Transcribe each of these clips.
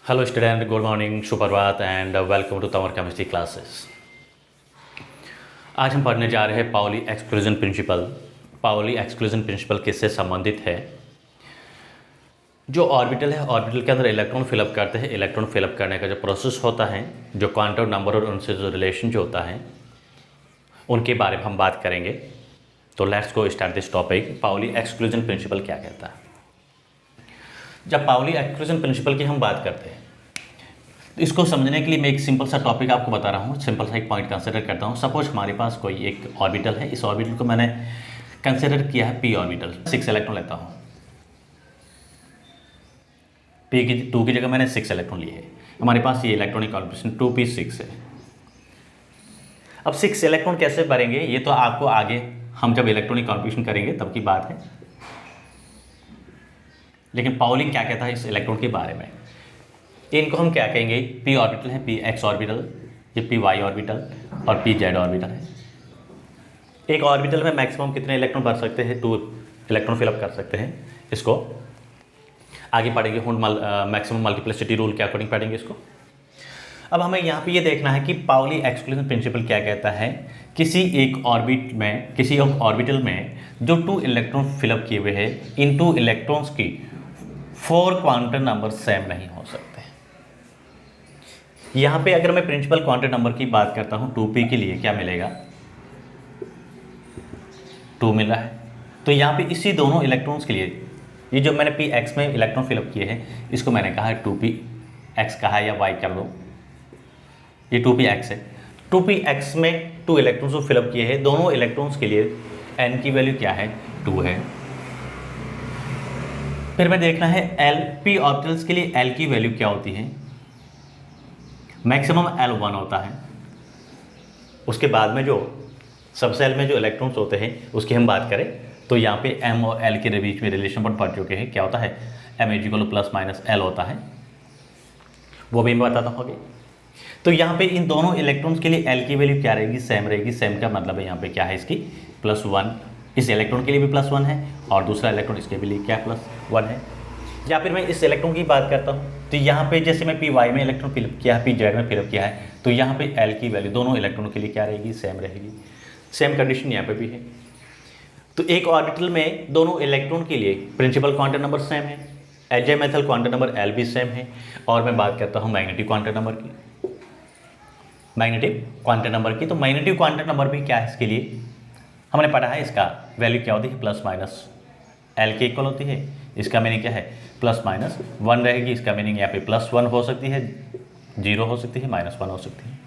Hello student, good morning, सुप्रभात and welcome to तमर chemistry classes. आज हम पढ़ने जा रहे हैं Pauli exclusion principle. Pauli exclusion principle किससे संबंधित है? जो ऑर्बिटल है, ऑर्बिटल के अंदर इलेक्ट्रॉन फिलअप करते हैं। इलेक्ट्रॉन फिलअप करने का जो प्रोसेस होता है, जो क्वांटम नंबर और उनसे जो रिलेशन जो होता है, उनके बारे में हम बात करेंगे। तो let's go start this topic. Pauli exclusion principle क्या कहता है? जब पाउली एक्सक्लूजन प्रिंसिपल की हम बात करते हैं, तो इसको समझने के लिए मैं एक सिंपल सा टॉपिक आपको बता रहा हूँ। सिंपल सा एक पॉइंट कंसिडर करता हूँ। सपोज हमारे पास कोई एक ऑर्बिटल है। इस ऑर्बिटल को मैंने कंसिडर किया है पी ऑर्बिटल। 6 इलेक्ट्रॉन लेता हूँ। पी की 2 की जगह मैंने 6 इलेक्ट्रॉन लिए है। हमारे पास ये इलेक्ट्रॉनिक कॉन्फिगरेशन 2p6 है। अब 6 इलेक्ट्रॉन कैसे भरेंगे, ये तो आपको आगे हम जब इलेक्ट्रॉनिक कॉन्फिगरेशन करेंगे तब की बात है। लेकिन पाउली क्या कहता है इस इलेक्ट्रॉन के बारे में? इनको हम क्या कहेंगे? पी ऑर्बिटल है, पी एक्स ऑर्बिटल, ये पी वाई ऑर्बिटल और पी जेड ऑर्बिटल है। एक ऑर्बिटल में मैक्सिमम कितने इलेक्ट्रॉन भर सकते हैं? 2 इलेक्ट्रॉन फिलअप कर सकते हैं। इसको आगे पढ़ेंगे, मैक्सिमम मल्टीप्लिसिटी रूल के अकॉर्डिंग पढ़ेंगे इसको। अब हमें यहाँ पे ये देखना है कि पाउली एक्सक्लूजन प्रिंसिपल क्या कहता है। किसी एक ऑर्बिटल में जो 2 इलेक्ट्रॉन फिलअप किए हुए हैं, इन 2 इलेक्ट्रॉन्स की 4 क्वांटम नंबर सेम नहीं हो सकते। यहाँ पे अगर मैं प्रिंसिपल क्वांटम नंबर की बात करता हूँ 2p के लिए, क्या मिलेगा? 2 मिला है। तो यहाँ पे इसी दोनों इलेक्ट्रॉन्स के लिए, ये जो मैंने px में इलेक्ट्रॉन फिलअप किए हैं, इसको मैंने कहा है 2px कहा है, या y कर लो, ये 2px है। 2px में 2 इलेक्ट्रॉन्स को फिलअप किए हैं। दोनों इलेक्ट्रॉन्स के लिए n की वैल्यू क्या है? 2 है। फिर मैं देखना है p ऑर्बिटल्स के लिए l की वैल्यू क्या होती है? मैक्सिमम L 1 होता है। उसके बाद में जो सबसेल में जो इलेक्ट्रॉन्स होते हैं उसकी हम बात करें तो यहाँ पे M और L के बीच में रिलेशन पर पढ़ चुके हैं। क्या होता है? M = +- L होता है, वो भी मैं बताता हूँ आगे। तो यहाँ पे इन दोनों इलेक्ट्रॉन्स के लिए L की वैल्यू क्या रहेगी? सेम रहेगी। सेम का मतलब है यहाँ पे क्या है इसकी? +1। इस इलेक्ट्रॉन के लिए भी +1 है और दूसरा इलेक्ट्रॉन इसके भी लिए क्या +1 है। या फिर मैं इस इलेक्ट्रॉन की बात करता हूँ तो यहाँ पे जैसे मैं पी वाई में इलेक्ट्रॉन फिलअप किया है, पी जेड में फिलअप किया है, तो यहाँ पे एल की वैल्यू दोनों इलेक्ट्रॉनों के लिए क्या रहेगी? सेम रहेगी। सेम कंडीशन यहाँ पे भी है। तो एक ऑर्बिटल में दोनों इलेक्ट्रॉन के लिए प्रिंसिपल क्वांटम नंबर सेम है, एजेमेथल क्वांटम नंबर एल भी सेम है। और मैं बात करता हूँ मैग्नेटिक क्वांटम नंबर की। मैग्नेटिक क्वांटम नंबर की, तो मैग्नेटिक क्वांटम नंबर भी क्या है इसके लिए? हमने पढ़ा है इसका वैल्यू क्या होती है? +- L के इक्वल होती है। इसका मीनिंग क्या है? +-1 रहेगी। इसका मीनिंग यहाँ पे +1 हो सकती है, 0 हो सकती है, -1 हो सकती है।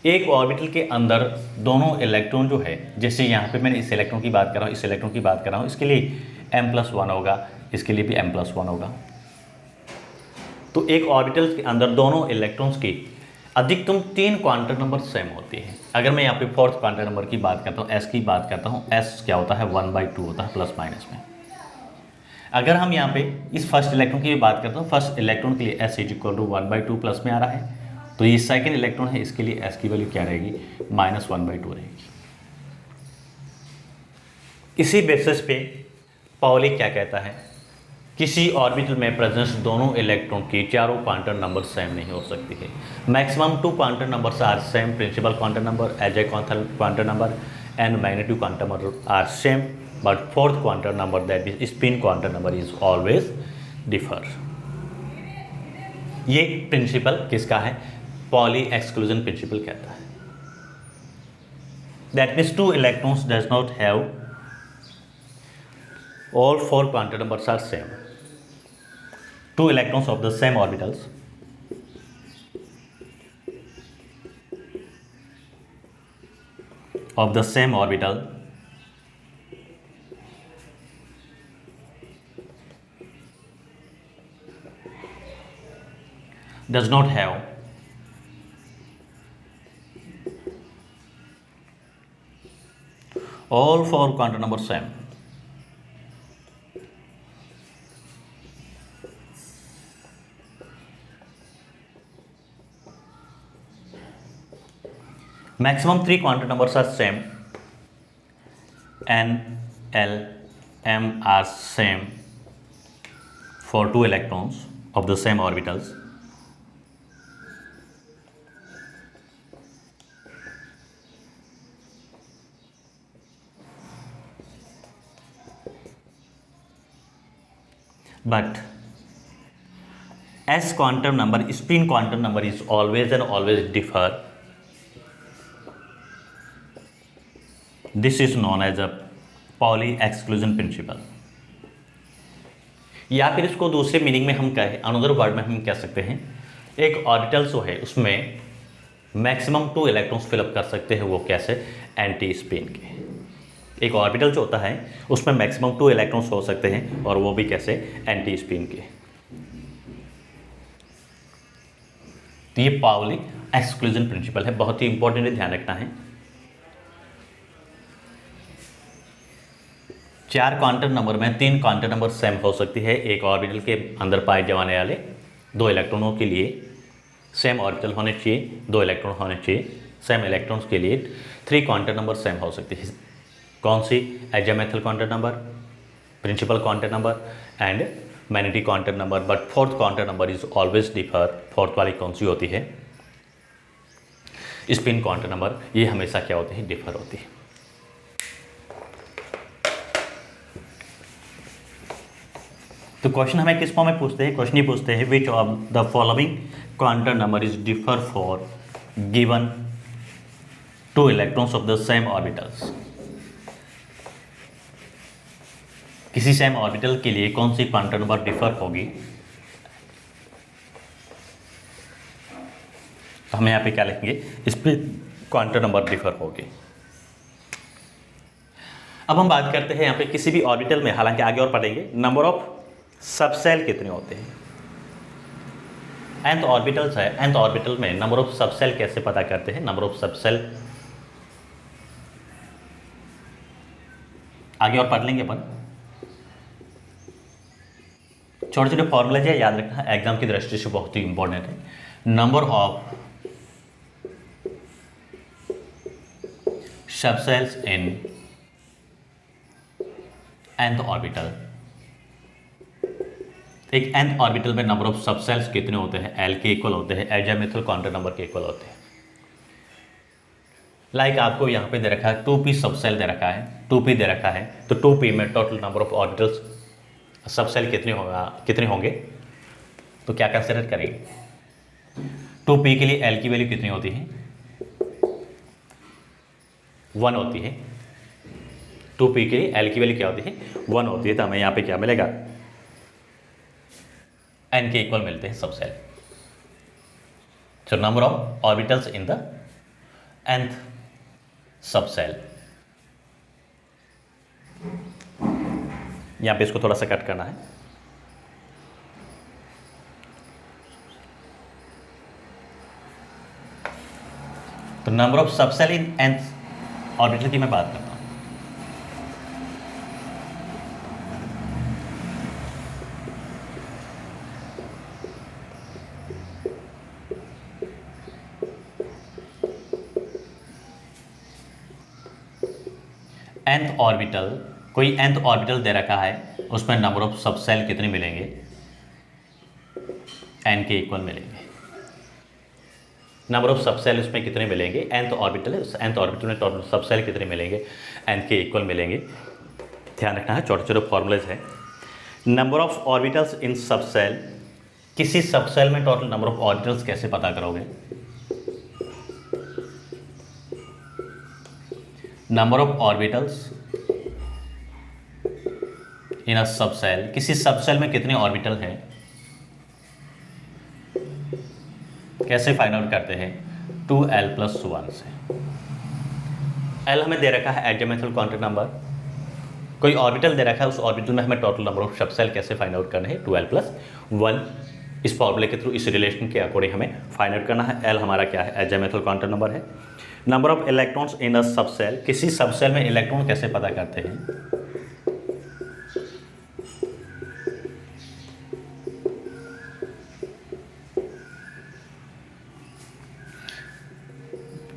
एक ऑर्बिटल के अंदर दोनों इलेक्ट्रॉन जो है, जैसे यहाँ पे मैंने इस इलेक्ट्रॉन की बात कर रहा हूँ, इस इलेक्ट्रॉन की बात कर रहा हूँ, इसके लिए m+1 होगा, इसके लिए भी m+1 होगा। तो एक ऑर्बिटल के अंदर दोनों इलेक्ट्रॉन्स की अधिकतम 3 क्वांटम नंबर सेम होती है। अगर मैं यहाँ पे 4th क्वांटम नंबर की बात करता हूँ, s की बात करता हूँ, s क्या होता है? 1/2 होता है ± में। अगर हम यहाँ पे इस फर्स्ट इलेक्ट्रॉन की भी बात करते हैं, फर्स्ट इलेक्ट्रॉन के लिए s = 1/2 प्लस में आ रहा है, तो ये सेकंड इलेक्ट्रॉन है, इसके लिए s की वैल्यू क्या रहेगी? -1/2 रहेगी। इसी बेसिस पे पाउली क्या कहता है? किसी ऑर्बिटल में प्रेजेंस दोनों इलेक्ट्रॉन की चारों क्वांटम नंबर सेम नहीं हो सकती है। Maximum 2 quantum numbers are same, principal quantum number, एजे quantum number and magnetic quantum number are same, but 4th quantum number, that is spin quantum number, is always differ। ये principal किसका है? Pauli exclusion principal कहता है। That means 2 electrons does not have all 4 quantum numbers are same। 2 electrons of the same orbitals of the same orbital does not have all 4 quantum numbers same। Maximum 3 quantum numbers are same, n, l, m are same for 2 electrons, of the same orbitals but as quantum number, spin quantum number is always and always differ, this is known as a Pauli exclusion principle। या फिर इसको दूसरे meaning में हम कहें, another word में हम कह सकते हैं, एक ऑर्बिटल जो है उसमें मैक्सिमम 2 इलेक्ट्रॉन्स फिलअप कर सकते हैं। वो कैसे? एंटी स्पिन के। एक ऑर्बिटल जो होता है उसमें मैक्सिमम 2 इलेक्ट्रॉन्स हो सकते हैं, और वो भी कैसे? एंटी स्पिन के। तो ये पाउली एक्सक्लूजन प्रिंसिपल है, बहुत ही इंपॉर्टेंट है, ध्यान रखना है। 4 क्वांटम नंबर में 3 क्वांटम नंबर सेम हो सकती है। एक ऑर्बिटल के अंदर पाए जाने वाले 2 इलेक्ट्रॉनों के लिए सेम ऑर्बिटल होने चाहिए, 2 इलेक्ट्रॉन होने चाहिए। सेम इलेक्ट्रॉन्स के लिए 3 क्वांटम नंबर सेम हो सकती है। कौन सी? Azimuthal quantum number, principal quantum number and magnetic quantum number. But 4th quantum number is always differ. 4th वाली कौन सी होती है? Spin quantum number. ये हमेशा क्या होती है? डिफर होती है। तो क्वेश्चन हमें किस फॉर्म में पूछते हैं? क्वेश्चन ये पूछते हैं, which of the following quantum number is differ for given 2 electrons of the same orbitals. किसी सेम ऑर्बिटल के लिए कौन सी क्वांटम नंबर डिफर होगी? तो हम यहाँ पे क्या लिखेंगे? इस पर क्वांटम नंबर डिफर होगी। अब हम बात करते हैं यहाँ पे किसी भी ऑर्बिटल में, हालांकि आगे और पढ़ेंगे, नंबर ऑफ सबसेल कितने होते हैं। nth ऑर्बिटल्स है, nth ऑर्बिटल में नंबर ऑफ सबसेल कैसे पता करते हैं? नंबर ऑफ सबसेल आगे और पढ़ लेंगे अपन। छोटे छोटे फॉर्मूले है, याद रखना, एग्जाम की दृष्टि से बहुत ही इंपॉर्टेंट है। Number of subcells in nth orbital. एक nth ऑर्बिटल में नंबर ऑफ सबसेल्स कितने होते हैं? L के इक्वल होते हैं, एजेमेथल क्वांटम नंबर के इक्वल होते हैं। लाइक आपको यहाँ पे दे रखा है 2p सबसेल दे रखा है, 2p दे रखा है, तो 2p में total number of orbitals subshell कितने होंगे? तो क्या कंसिडर करेंगे? 2p के लिए L की वैल्यू कितनी होती है? 1 होती है। 2p के लिए L की वैल्यू क्या होती है? 1 होती है। तो हमें यहाँ पे क्या मिलेगा? n के इक्वल मिलते हैं subshell. So number of orbitals in the nth subshell. यहां पे इसको थोड़ा सा कट करना है। तो number of subshell in nth orbital की मैं बात करता हूं। nth ऑर्बिटल, कोई nth ऑर्बिटल दे रखा है, उसमें नंबर ऑफ सबसेल कितने मिलेंगे? n के इक्वल मिलेंगे। नंबर ऑफ सबसेल उसमें कितने मिलेंगे? nth ऑर्बिटल है, उस nth ऑर्बिटल में टोटल सबसेल कितने मिलेंगे? n के इक्वल मिलेंगे। ध्यान रखना है, छोटे छोटे फॉर्मूलेज है। Number of orbitals in subshell, किसी सबसेल में टोटल नंबर ऑफ ऑर्बिटल्स कैसे पता करोगे? Number of orbitals in a subshell, किसी सबसेल में कितने ऑर्बिटल हैं, कैसे फाइंड आउट करते हैं? 2l+1 से। l हमें दे रखा है एजेमेथल क्वांटम नंबर, कोई ऑर्बिटल दे रखा है, उस ऑर्बिटल में हमें टोटल नंबर ऑफ सबसेल कैसे फाइंड आउट करना है? 2l+1। इस फॉर्मूले के थ्रू, इस रिलेशन के अकॉर्डिंग हमें फाइंड आउट करना है। l हमारा क्या है? एजेमेथल क्वांटम नंबर है। Number of electrons in a subshell, किसी सबसेल में इलेक्ट्रॉन कैसे पता करते हैं?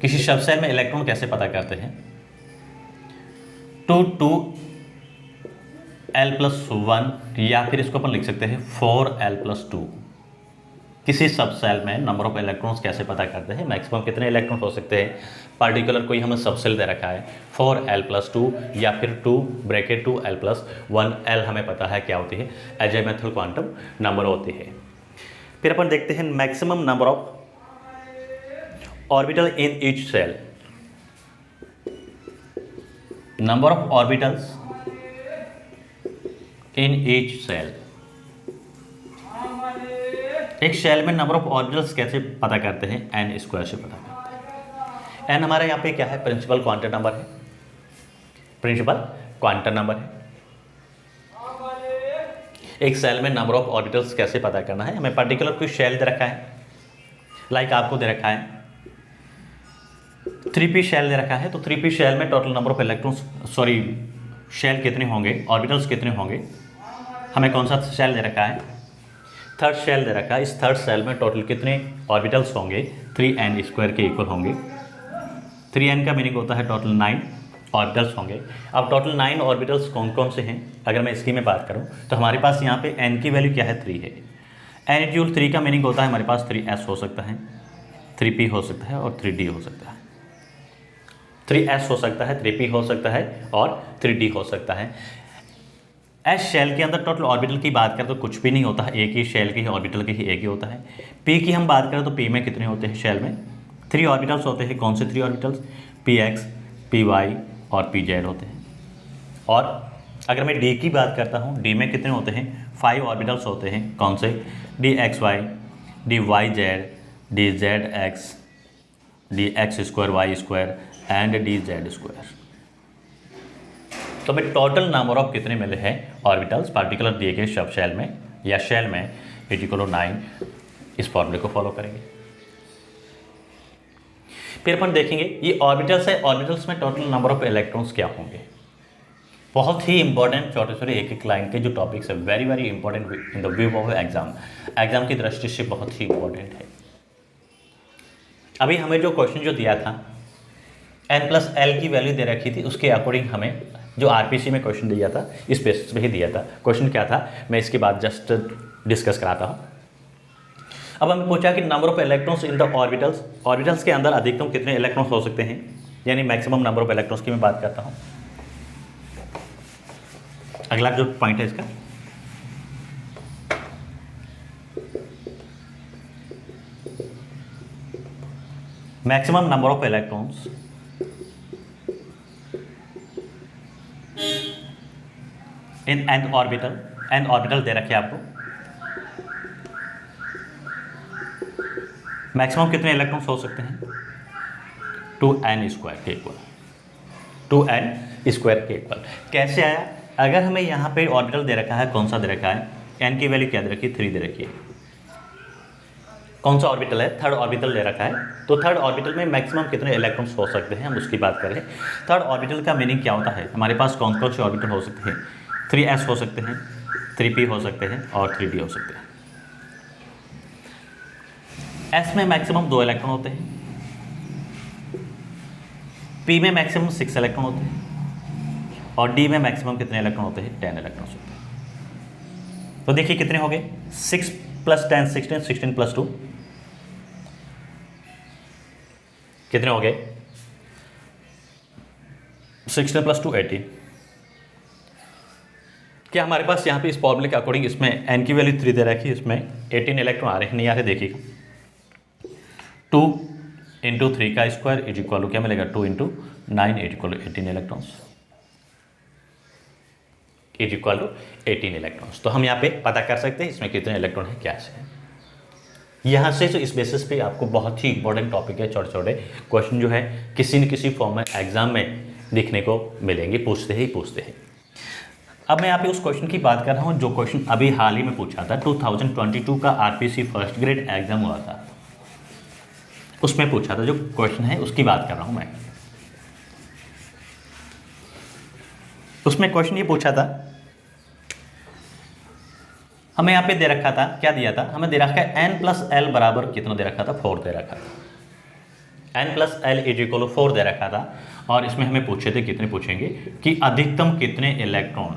किसी सबसेल में इलेक्ट्रॉन कैसे पता करते हैं? 2l+1, या फिर इसको अपन लिख सकते हैं 4l+2। किसी सब सेल में नंबर ऑफ इलेक्ट्रॉन्स कैसे पता करते हैं, मैक्सिमम कितने इलेक्ट्रॉन हो सकते हैं। पार्टिकुलर कोई हमें सब सेल दे रखा है 4l+2 या फिर 2 ब्रैकेट 2l+1, l हमें पता है क्या होती है, एजेमेथल क्वांटम नंबर होती है। फिर अपन देखते हैं maximum number of orbital in each shell. Number of orbitals in each shell. एक सेल में नंबर ऑफ ऑर्बिटल्स कैसे पता करते हैं, n स्क्वायर से पता करते हैं। n हमारे यहाँ पे क्या है, प्रिंसिपल क्वांटम नंबर है, प्रिंसिपल क्वांटम नंबर है। एक सेल में नंबर ऑफ ऑर्बिटल्स कैसे पता करना है, हमें पर्टिकुलर कोई सेल दे रखा है, लाइक आपको दे रखा है 3p शेल दे रखा है, तो 3p शेल में total number of electrons, sorry shell कितने होंगे, ऑर्बिटल्स कितने होंगे, हमें कौन सा शेल दे रखा है, थर्ड शेल दे रखा है। इस थर्ड शेल में टोटल कितने ऑर्बिटल्स होंगे, 3n स्क्वायर के इक्वल होंगे। 3n का मीनिंग होता है टोटल 9 ऑर्बिटल्स होंगे। अब टोटल 9 ऑर्बिटल्स कौन कौन से हैं, अगर मैं इसकी में बात करूं तो हमारे पास यहाँ पे n की वैल्यू क्या है, 3 है। n × 3 का मीनिंग होता है हमारे पास 3s हो सकता है, 3p हो सकता है और 3d हो सकता है। 3s हो सकता है, 3p हो सकता है और 3d हो सकता है। एस शेल के अंदर टोटल ऑर्बिटल की बात करें तो कुछ भी नहीं होता है, एक ही शेल के ही ऑर्बिटल के ही एक ही होता है। पी की हम बात करें तो पी में कितने होते हैं, शेल में 3 ऑर्बिटल्स होते हैं। कौन से 3 ऑर्बिटल्स, px, py और pz होते हैं। और अगर मैं डी की बात करता हूँ, डी में कितने होते हैं, 5 ऑर्बिटल्स होते हैं। कौन से, dxy, dyz, dzx, dx2y2 and dz2। तो हमें टोटल नंबर ऑफ कितने मिले हैं ऑर्बिटल्स पार्टिकुलर दिए गए सब शेल में या शेल में, 9। इस फॉर्मूले को फॉलो करेंगे। फिर अपन देखेंगे ये ऑर्बिटल्स है, ऑर्बिटल्स में टोटल नंबर ऑफ इलेक्ट्रॉन्स क्या होंगे। बहुत ही इंपॉर्टेंट छोटे छोटे एक एक लाइन के जो टॉपिक्स है, very very important in the view of exam, exam की दृष्टि से बहुत ही इंपॉर्टेंट है। अभी हमें जो क्वेश्चन जो दिया था n+l की वैल्यू दे रखी थी, उसके अकॉर्डिंग हमें जो आरपीसी में क्वेश्चन दिया था इस बेसिस पे ही दिया था। क्वेश्चन क्या था मैं इसके बाद जस्ट डिस्कस कराता हूँ। अब हमें पूछा कि number of electrons in the orbitals, orbitals के अंदर अधिकतम कितने इलेक्ट्रॉन्स हो सकते हैं, यानी मैक्सिमम नंबर ऑफ इलेक्ट्रॉन्स की मैं बात करता हूँ। अगला जो पॉइंट है इसका, maximum number of electrons in an orbital. An orbital दे रखे आपको, मैक्सिमम कितने इलेक्ट्रॉन्स हो सकते हैं, 2n स्क्वायर के इक्वल, 2n स्क्वायर के इक्वल। कैसे आया, अगर हमें यहाँ पे ऑर्बिटल दे रखा है, कौन सा दे रखा है, n की वैल्यू क्या दे रखी है, 3 दे रखी है। कौन सा ऑर्बिटल है, थर्ड ऑर्बिटल दे रखा है, तो थर्ड ऑर्बिटल में मैक्सिमम कितने इलेक्ट्रॉन्स हो सकते हैं, हम उसकी बात करें। थर्ड ऑर्बिटल का मीनिंग क्या होता है, हमारे पास कौन कौन से ऑर्बिटल हो सकते हैं, 3s हो सकते हैं, 3p हो सकते हैं और 3d हो सकते हैं। s में मैक्सिमम 2 इलेक्ट्रॉन होते हैं, p में मैक्सिमम 6 इलेक्ट्रॉन होते हैं और d में मैक्सिमम कितने इलेक्ट्रॉन होते हैं, 10 इलेक्ट्रॉन होते हैं। तो देखिए कितने हो गए, 6 + 10 16, 16 + 2 कितने हो गए, 16 + 2 18। क्या हमारे पास यहाँ पे इस फॉर्मूले के अकॉर्डिंग इसमें n की वैल्यू 3 दे रखी है, इसमें 18 इलेक्ट्रॉन आ रहे हैं, नहीं आ रहे, देखिएगा 2 × 3 का स्क्वायर इज इक्वल टू क्या मिलेगा, 2 × 9 is equal to 18 electrons, is equal to 18 electrons. तो हम यहाँ पे पता कर सकते हैं इसमें कितने इलेक्ट्रॉन है, क्या है। यहाँ से तो इस बेसिस पे आपको बहुत ही इंपॉर्टेंट टॉपिक है, छोटे छोटे क्वेश्चन जो है किसी न किसी फॉर्म में एग्जाम में दिखने को मिलेंगे, पूछते ही पूछते हैं। अब मैं यहाँ पे उस क्वेश्चन की बात कर रहा हूँ जो क्वेश्चन अभी हाल ही में पूछा था, 2022 का आरपीसी फर्स्ट ग्रेड एग्जाम हुआ था, उसमें पूछा था, जो क्वेश्चन है उसकी बात कर रहा हूँ मैं। उसमें क्वेश्चन ये पूछा था, हमें यहाँ पे दे रखा था, क्या दिया था, हमें दे रखा है n+l बराबर कितना दे रखा था, 4 दे रखा था, n+l इज इक्वल टू 4 दे रखा था। और इसमें हमें पूछे थे, कितने पूछेंगे कि अधिकतम कितने electron,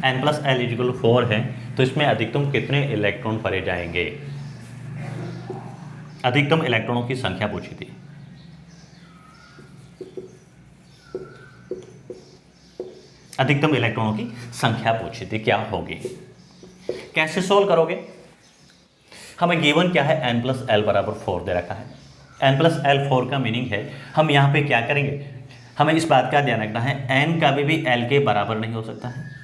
n+l is equal to 4 है तो इसमें अधिकतम कितने इलेक्ट्रॉन भरे जाएंगे। अधिकतम इलेक्ट्रॉनों की संख्या पूछी थी। अधिकतम इलेक्ट्रॉनों की संख्या पूछी थी, क्या होगी? कैसे सोल्व करोगे? हमें गिवन क्या है, n प्लस एल बराबर 4 दे रखा है। n प्लस एल 4 का मीनिंग है हम यहाँ पे क्या करेंगे, हमें इस बात का ध्यान रखना है n कभी भी l के बराबर नहीं हो सकता है।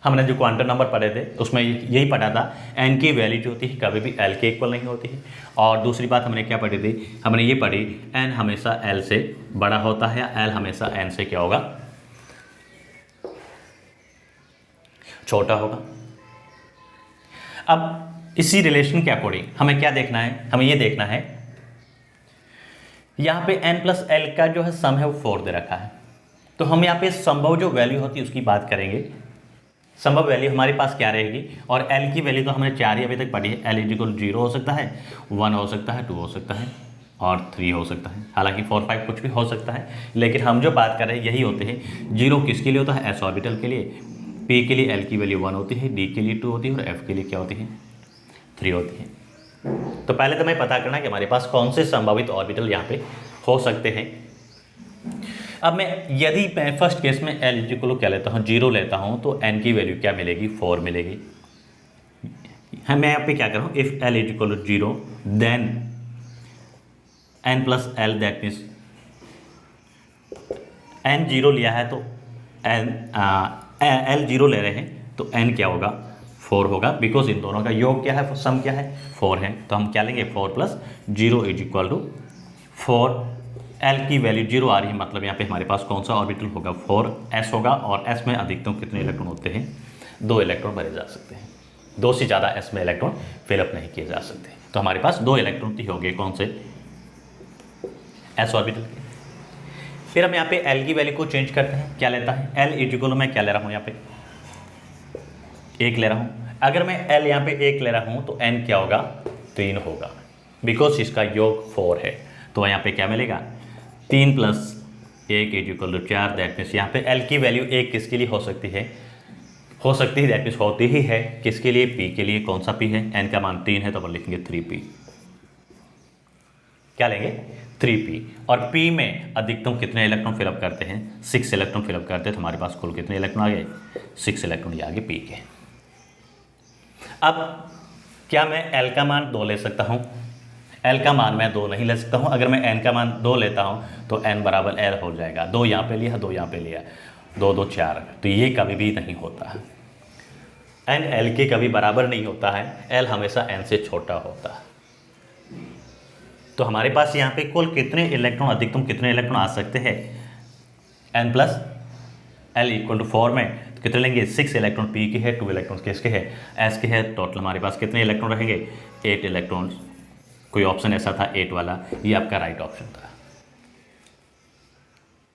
हमने जो क्वांटम नंबर पढ़े थे उसमें यही पढ़ा था, n की वैल्यू जो होती है कभी भी l के इक्वल नहीं होती है। और दूसरी बात हमने क्या पढ़ी थी, हमने ये पढ़ी n हमेशा l से बड़ा होता है या l हमेशा n से क्या होगा, छोटा होगा। अब इसी रिलेशन के अकॉर्डिंग हमें क्या देखना है, हमें ये देखना है यहाँ पे n प्लस एल का जो है सम है वो 4 दे रखा है, तो हम यहाँ पे संभव जो वैल्यू होती है उसकी बात करेंगे। संभव वैल्यू हमारे पास क्या रहेगी, और l की वैल्यू तो हमने 4 ही अभी तक पढ़ी है। l इक्वल 0 हो सकता है, 1 हो सकता है, 2 हो सकता है और 3 हो सकता है, हालांकि 4 5 कुछ भी हो सकता है, लेकिन हम जो बात कर रहे हैं यही होते हैं। 0 किसके लिए होता है, s ऑर्बिटल के लिए, p के लिए l की वैल्यू 1 होती है, d के लिए 2 होती है और f के लिए क्या होती है, 3 होती है। तो पहले तो हमें पता करना कि हमारे पास कौन से संभावित ऑर्बिटल यहाँ पे हो सकते हैं। अब यदि मैं फर्स्ट केस में l इक्वल क्या लेता हूँ, 0 लेता हूँ, तो n की वैल्यू क्या मिलेगी, 4 मिलेगी। मैं यहाँ पे क्या कर रहा हूँ, if l equal 0 then n plus L, that means n 0 लिया है तो l 0 ले रहे हैं तो n क्या होगा, 4 होगा, बिकॉज इन दोनों का योग क्या है, सम क्या है, 4 है। तो हम क्या लेंगे, 4 plus 0 is equal to 4। l की वैल्यू 0 आ रही है, मतलब यहाँ पे हमारे पास कौन सा ऑर्बिटल होगा, 4s होगा। और s में अधिकतम कितने इलेक्ट्रॉन होते हैं, 2 इलेक्ट्रॉन भरे जा सकते हैं, 2 से ज़्यादा s में इलेक्ट्रॉन फिलअप नहीं किए जा सकते। तो हमारे पास 2 इलेक्ट्रॉन ही होंगे, कौन से, s ऑर्बिटल के। फिर हम यहाँ पे l की वैल्यू को चेंज करते हैं, क्या लेता है, l इक्वल मैं क्या ले रहा हूँ, यहाँ पे 1 ले रहा हूँ। अगर मैं l यहाँ पे 1 ले रहा हूँ तो n क्या होगा, 3 होगा, बिकॉज इसका योग 4 है। तो यहाँ पे क्या मिलेगा, 3 plus 1 is equal to 4, that means यहाँ पे l की वैल्यू 1 किसके लिए हो सकती है, दैट मीन्स होती ही है किसके लिए, p के लिए। कौन सा p है, n का मान 3 है तो अपन लिखेंगे 3p, क्या लेंगे, 3p। और p में अधिकतम कितने इलेक्ट्रॉन फिलअप करते हैं, 6 इलेक्ट्रॉन फिलअप करते हैं। तो हमारे पास कुल कितने इलेक्ट्रॉन आ गए, 6 इलेक्ट्रॉन ये आगे p के। अब क्या मैं l का मान 2 ले सकता हूँ, l का मान मैं 2 नहीं ले सकता हूँ। अगर मैं n का मान 2 लेता हूँ तो n बराबर l हो जाएगा, 2 यहाँ पे लिया, 2 यहाँ पे लिया, 2 2 4, तो ये कभी भी नहीं होता है, n l के कभी बराबर नहीं होता है, l हमेशा n से छोटा होता है। तो हमारे पास यहाँ पे कुल कितने इलेक्ट्रॉन, अधिकतम कितने इलेक्ट्रॉन आ सकते हैं, n plus L equal to 4 में तो कितने लेंगे, 6 इलेक्ट्रॉन p के है, 2 इलेक्ट्रॉन किसके है, s के है। टोटल हमारे पास कितने इलेक्ट्रॉन रहेंगे, 8 इलेक्ट्रॉन। कोई ऑप्शन ऐसा था 8 वाला, ये आपका राइट ऑप्शन था।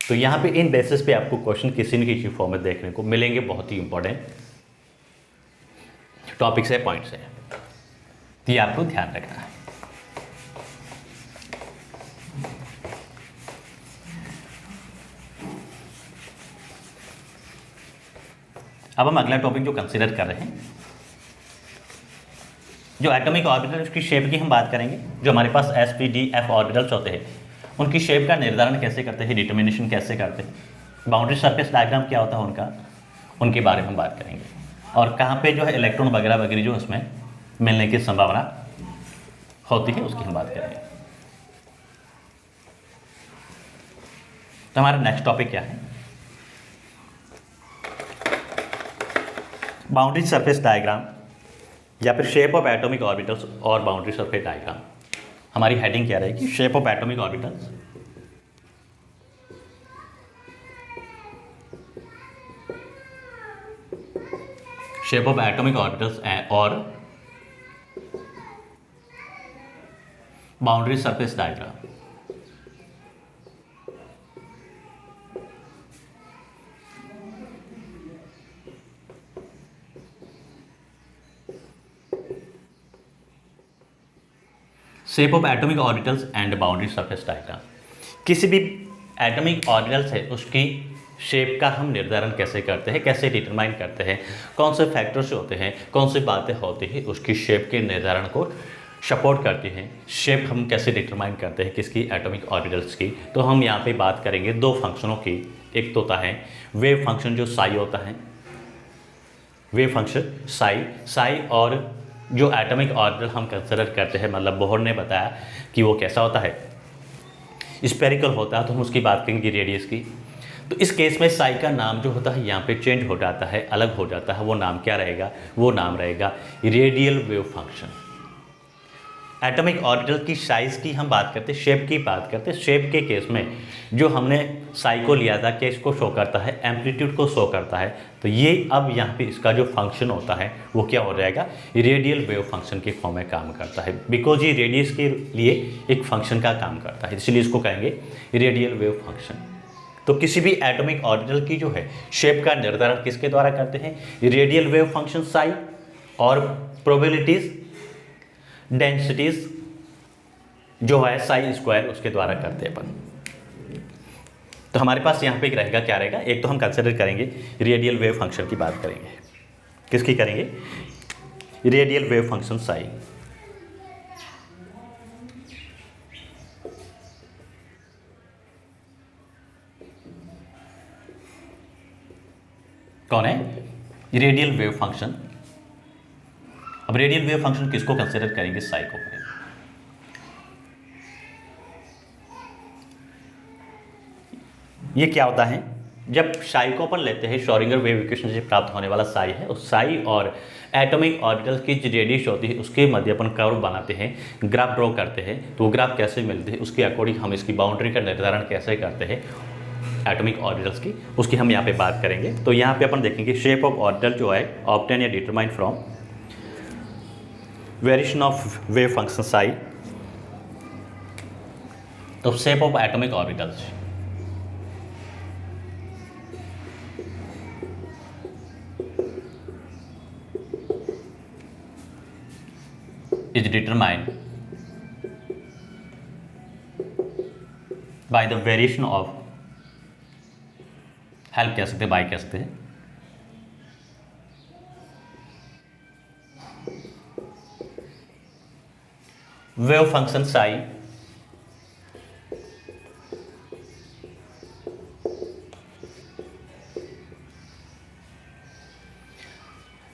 तो यहाँ पे इन बेसिस पे आपको क्वेश्चन किसी न किसी फॉर्म में देखने को मिलेंगे, बहुत ही इंपॉर्टेंट टॉपिक्स है, पॉइंट्स है, तो ये आपको ध्यान रखना है। अब हम अगला टॉपिक जो कंसीडर कर रहे हैं, जो एटॉमिक ऑर्बिटल उसकी शेप की हम बात करेंगे। जो हमारे पास s p d f orbitals होते हैं उनकी शेप का निर्धारण कैसे करते हैं, डिटर्मिनेशन कैसे करते हैं, बाउंड्री सरफेस डायग्राम क्या होता है उनका, उनके बारे में हम बात करेंगे। और कहाँ पे जो है इलेक्ट्रॉन वगैरह वगैरह जो उसमें मिलने की संभावना होती है उसकी हम बात करेंगे। तो हमारा नेक्स्ट टॉपिक क्या है, बाउंड्री सरफेस डायग्राम या फिर शेप ऑफ एटॉमिक ऑर्बिटल्स और बाउंड्री सरफेस डायग्राम। हमारी हेडिंग क्या रहेगी, shape of atomic orbitals, shape of atomic orbitals और boundary surface diagram. Shape of atomic orbitals and boundary surface diagram. किसी भी एटॉमिक ऑर्बिटल्स है उसकी शेप का हम निर्धारण कैसे करते हैं, कैसे डिटरमाइन करते हैं, कौन से फैक्टर्स होते हैं, कौन सी बातें होती हैं उसकी शेप के निर्धारण को सपोर्ट करती हैं। शेप हम कैसे डिटरमाइन करते हैं किसकी, एटॉमिक ऑर्बिटल्स की। तो हम यहाँ पे बात करेंगे दो फंक्शनों की। एक तो होता है वेव फंक्शन जो साई होता है, वेव फंक्शन साई और जो एटॉमिक ऑर्बिटल हम कंसिडर करते हैं, मतलब बोहर ने बताया कि वो कैसा होता है, स्पेरिकल होता है, तो हम उसकी बात करेंगे रेडियस की। तो इस केस में साई का नाम जो होता है यहाँ पे चेंज हो जाता है, अलग हो जाता है। वो नाम क्या रहेगा, वो नाम रहेगा radial wave function. Atomic orbital की साइज़ की हम बात करते हैं, शेप की बात करते हैं। शेप के केस में जो हमने साई को लिया था कि इसको शो करता है, एम्पलीट्यूड को शो करता है, तो ये अब यहाँ पे इसका जो फंक्शन होता है वो क्या हो जाएगा, रेडियल वेव फंक्शन के फॉर्म में काम करता है। बिकॉज ये रेडियस के लिए एक फंक्शन का काम करता है, इसलिए इसको कहेंगे रेडियल वेव फंक्शन। तो किसी भी एटॉमिक ऑर्बिटल की जो है शेप का निर्धारण किसके द्वारा करते हैं, रेडियल वेव फंक्शन साई और प्रोबेबिलिटीज डेंसिटीज जो है साई स्क्वायर उसके द्वारा करते हैं अपन। तो हमारे पास यहाँ पे एक रहेगा, क्या रहेगा, एक तो हम कंसिडर करेंगे रेडियल वेव फंक्शन की बात करेंगे। किसकी करेंगे, रेडियल वेव फंक्शन साई। कौन है, रेडियल वेव फंक्शन। अब रेडियल वेव फंक्शन किसको कंसिडर करेंगे, साई को करेंगे। ये क्या होता है, जब साई को अपन लेते हैं, श्रोडिंगर वेव इक्वेशन से प्राप्त होने वाला साई है, उस साई और एटॉमिक ऑर्बिटल की जो रेडियस होती है उसके मध्य अपन कर्व बनाते हैं, ग्राफ ड्रॉ करते हैं। तो वो ग्राफ कैसे मिलते हैं, उसके अकॉर्डिंग हम इसकी बाउंड्री का निर्धारण कैसे करते हैं एटॉमिक ऑर्बिटल्स की, उसकी हम यहाँ पे बात करेंगे। तो यहाँ पे अपन देखेंगे शेप ऑफ ऑर्बिटल जो है ऑब्टेन या determine from variation of wave function psi. तो shape of atomic orbitals is determined by the variation of, help कह सकते हैं, बाय कह सकते हैं, wave function psi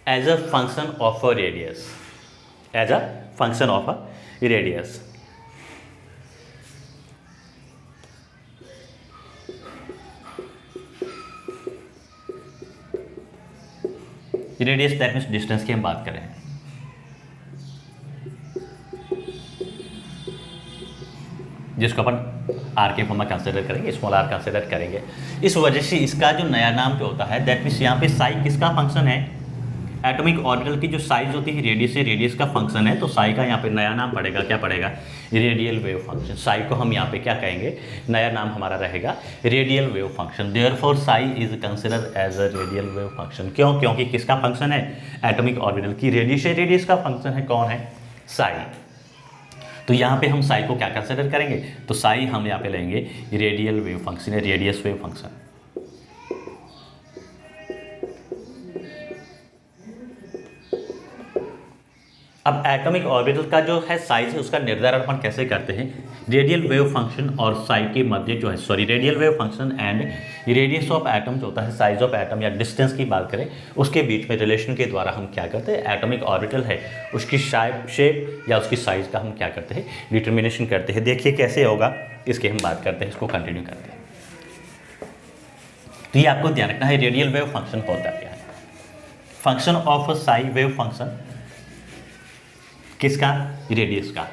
as a function of a radius, as a function of a radius. Radius that means distance की हम बात करें, जिसको अपन आर के फॉर्म में कंसिडर करेंगे, स्मॉल आर कंसिडर करेंगे। इस वजह से इसका जो नया नाम जो होता है दैट मीन्स यहाँ पे साई किसका फंक्शन है, एटॉमिक ऑर्बिटल की जो साइज होती है रेडियस से, रेडियस का फंक्शन है। तो साई का यहाँ पे नया नाम पड़ेगा, क्या पड़ेगा, रेडियल वेव फंक्शन। साई को हम यहाँ पे क्या कहेंगे, नया नाम हमारा रहेगा radial wave function. Therefore psi is considered as a radial wave function. क्यों, क्योंकि किसका फंक्शन है, एटॉमिक ऑर्बिटल की रेडियस से, रेडियस का फंक्शन है, कौन है, साई। तो यहाँ पे हम साई को क्या कंसिडर करेंगे, तो साई हम यहाँ पे लेंगे रेडियल वेव फंक्शन है, रेडियस वेव फंक्शन। अब एटॉमिक ऑर्बिटल का जो है साइज है उसका निर्धारण अपन कैसे करते हैं, रेडियल वेव फंक्शन और साई के मध्य जो है, sorry, radial wave function and radius of atom जो होता है, साइज ऑफ एटम या डिस्टेंस की बात करें, उसके बीच में रिलेशन के द्वारा हम क्या करते हैं, एटॉमिक ऑर्बिटल है उसकी शेप या उसकी साइज का हम क्या करते हैं, डिटर्मिनेशन करते हैं। देखिए कैसे होगा, इसकी हम बात करते हैं, इसको कंटिन्यू करते हैं। तो ये आपको ध्यान रखना है, रेडियल वेव फंक्शन होता क्या है, function of Sai wave function किसका, रेडियस का।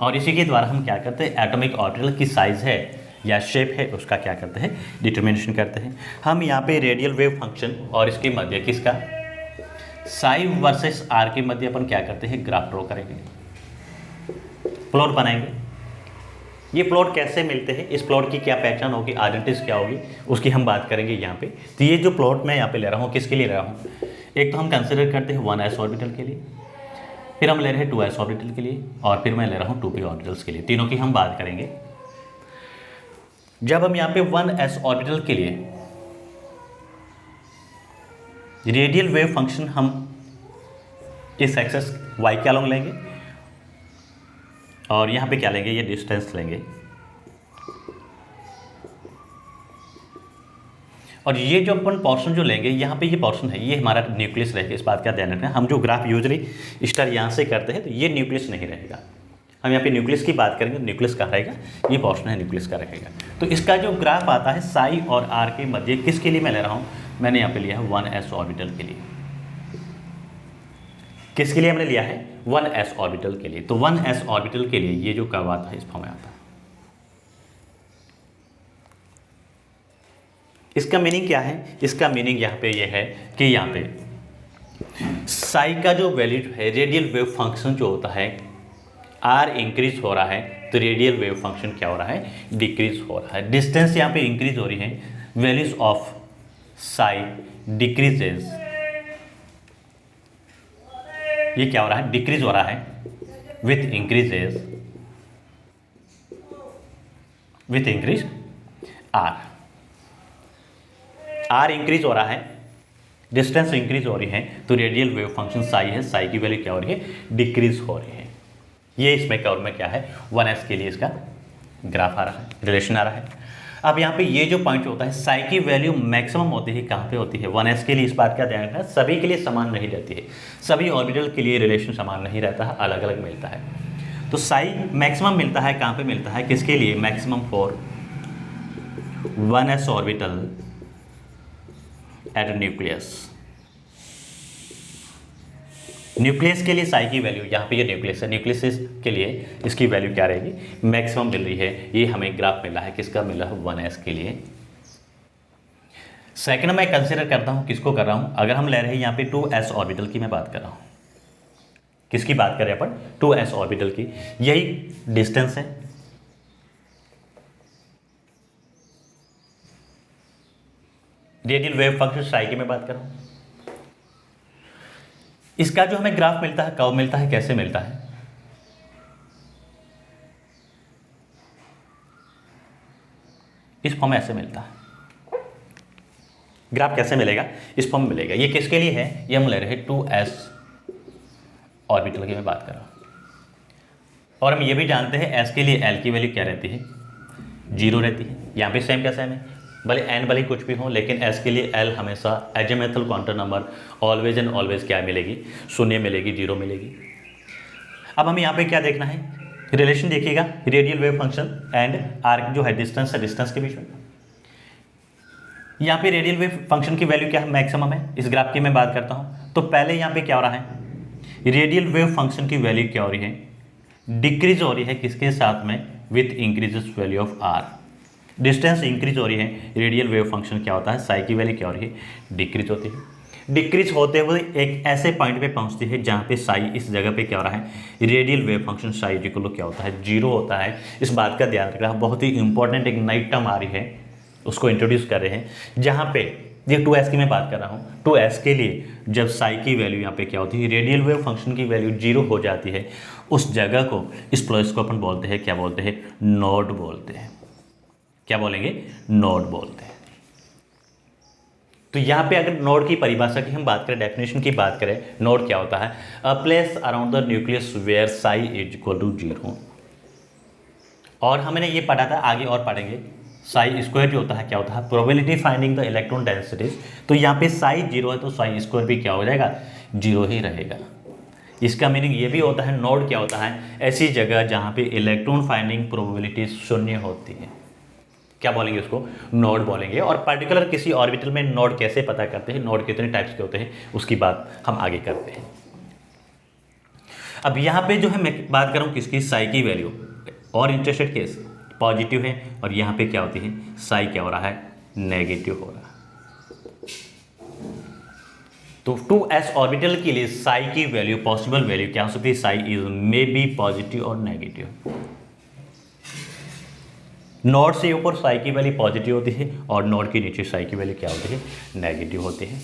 और इसी के द्वारा हम क्या करते हैं, एटॉमिक ऑर्बिटल की साइज है या शेप है उसका क्या करते हैं, डिटर्मिनेशन करते हैं। हम यहाँ पे रेडियल वेव फंक्शन और इसके मध्य किसका, साई वर्सेस आर के मध्य अपन क्या करते हैं, ग्राफ ड्रॉ करेंगे, प्लॉट बनाएंगे। ये प्लॉट कैसे मिलते हैं, इस प्लॉट की क्या पहचान होगी, आइडेंटिटीज क्या होगी, उसकी हम बात करेंगे यहाँ पे। तो ये जो प्लॉट मैं यहाँ पे ले रहा हूँ किसके लिए ले रहा हूँ, एक तो हम कंसिडर करते हैं 1s ऑर्बिटल के लिए, फिर हम ले रहे हैं 2s ऑर्बिटल के लिए, और फिर मैं ले रहा हूँ 2p ऑर्बिटल्स के लिए। तीनों की हम बात करेंगे। जब हम यहाँ पे 1s ऑर्बिटल के लिए रेडियल वेव फंक्शन हम इस एक्सेस वाई के अलोंग लेंगे और यहाँ पे क्या लेंगे, ये डिस्टेंस लेंगे, और ये जो अपन पोर्शन जो लेंगे यहाँ पे ये पोर्शन है, ये हमारा न्यूक्लियस रहेगा। इस बात का ध्यान रखना, हम जो ग्राफ यूजली स्टार यहाँ से करते हैं तो ये न्यूक्लियस नहीं रहेगा। हम यहाँ पे न्यूक्लियस की बात करेंगे, न्यूक्लियस का रहेगा, ये पोर्शन है न्यूक्लियस का रहेगा। तो इसका जो ग्राफ आता है साई और आर के मध्य, किसके लिए मैं ले रहा हूँ, मैंने यहाँ पे लिया है 1s ऑर्बिटल के लिए। किसके लिए हमने लिया है, 1s ऑर्बिटल के लिए। तो 1s ऑर्बिटल के लिए ये जो कर्व आता है इस फॉर्म में आता है। इसका मीनिंग क्या है, इसका मीनिंग यहाँ पे ये है कि यहाँ पे साई का जो वैल्यू है, रेडियल वेव फंक्शन जो होता है, आर इंक्रीज हो रहा है तो रेडियल वेव फंक्शन क्या हो रहा है, डिक्रीज हो रहा है। डिस्टेंस यहाँ पे इंक्रीज हो रही है, वैल्यूज ऑफ साई डिक्रीजेज, ये क्या हो रहा है, डिक्रीज हो रहा है विथ इंक्रीज आर इंक्रीज हो रहा है, डिस्टेंस इंक्रीज हो रही है तो रेडियल वेव फंक्शन साई है, साई की वैल्यू क्या हो रही है, डिक्रीज हो रही है। ये इसमें कर्व में क्या है, 1s के लिए इसका ग्राफ आ रहा है, रिलेशन आ रहा है। अब यहाँ पे ये जो पॉइंट होता है, साई की वैल्यू मैक्सिमम होती है कहाँ पे होती है, 1s के लिए। इस बात का ध्यान रखना, सभी के लिए समान नहीं रहती है, सभी ऑर्बिटल के लिए रिलेशन समान नहीं रहता है, अलग अलग मिलता है। तो साई मैक्सिमम मिलता है कहाँ पे मिलता है, किसके लिए, maximum for 1s orbital at nucleus. Nucleus के लिए साई की वैल्यू, यहाँ पे ये न्यूक्लियस है, न्यूक्लियस के लिए इसकी वैल्यू क्या रहेगी, मैक्सिमम मिल रही है। ये हमें ग्राफ मिला है, किसका मिला है, 1s के लिए। सेकंड मैं कंसीडर करता हूँ, किसको कर रहा हूँ, अगर हम ले रहे हैं यहाँ पे 2s ऑर्बिटल की मैं बात कर रहा हूँ, किसकी बात करें अपन, 2s ऑर्बिटल की। यही डिस्टेंस है, रेडियल वेव फंक्शन साई की मैं बात कर रहा हूँ। इसका जो हमें ग्राफ मिलता है, कब मिलता है, कैसे मिलता है, इस फॉर्म में ऐसे मिलता है। ग्राफ कैसे मिलेगा, इस फॉर्म में मिलेगा। ये किसके लिए है, ये हम ले रहे हैं 2s ऑर्बिटल की मैं बात कर रहा हूं। और हम ये भी जानते हैं s के लिए l की वैल्यू क्या रहती है, 0 रहती है। यहाँ पे सेम क्या सेम है, भले n भले कुछ भी हो, लेकिन s के लिए l हमेशा azimuthal quantum number always and always क्या मिलेगी, 0 मिलेगी, 0 मिलेगी। अब हमें यहाँ पे क्या देखना है, रिलेशन देखिएगा, radial wave function and r जो है डिस्टेंस है, डिस्टेंस के बीच में। यहाँ पे रेडियल वेव फंक्शन की वैल्यू क्या है, मैक्सिमम है। इस ग्राफ की मैं बात करता हूँ, तो पहले यहाँ पे क्या हो रहा है, रेडियल वेव फंक्शन की वैल्यू क्या हो रही है, डिक्रीज हो रही है, किसके साथ में, with increases value of r. Distance increase हो रही है, रेडियल वेव फंक्शन क्या होता है, साई की वैल्यू क्या हो रही है, डिक्रीज होती है। डिक्रीज होते हुए एक ऐसे पॉइंट पे पहुंचती है जहाँ पे साई, इस जगह पे क्या हो रहा है, radial wave function psi equal क्या होता है, 0 होता है। इस बात का ध्यान रखना, बहुत ही इंपॉर्टेंट एक नई टर्म आ रही है, उसको इंट्रोड्यूस कर रहे हैं, जहाँ पे ये 2s की मैं बात कर रहा हूँ। 2s के लिए जब साई की वैल्यू यहाँ पे क्या होती है, रेडियल वेव फंक्शन की वैल्यू 0 हो जाती है, उस जगह को, इस प्लेस को अपन बोलते हैं, क्या बोलते हैं, नोड बोलते हैं। क्या बोलेंगे, नोड बोलते हैं। तो यहाँ पे अगर नोड की परिभाषा की हम बात करें, डेफिनेशन की बात करें, नोड क्या होता है, a place around the nucleus where psi is equal to 0। और हमने ये पढ़ा था, आगे और पढ़ेंगे, साई स्क्वायर जो होता है क्या होता है, probability finding the electron densities. तो यहाँ पे साई 0 है तो साई स्क्वायर भी क्या हो जाएगा, 0 ही रहेगा। इसका मीनिंग ये भी होता है, नोड क्या होता है, ऐसी जगह जहाँ पे इलेक्ट्रॉन फाइंडिंग प्रोबेबिलिटी 0 होती है, क्या बोलेंगे उसको, नोड बोलेंगे। और पर्टिकुलर किसी ऑर्बिटल में नोड कैसे पता करते हैं, नोड कितने टाइप्स के होते हैं, उसकी बात हम आगे करते हैं। अब यहाँ पे जो है मैं बात कर रहा हूँ किसकी, साई की वैल्यू, और इंटरेस्टेड केस पॉजिटिव है, और यहाँ पे क्या होती है, साई क्या हो रहा है, नेगेटिव हो रहा है। तो 2s ऑर्बिटल के लिए साई की वैल्यू, पॉसिबल वैल्यू क्या हो सकती है, Sai is may be positive और नेगेटिव। नोड से ऊपर साई की वैल्यू पॉजिटिव होती है, और नोड के नीचे साई की वैल्यू क्या होती है, नेगेटिव होती है।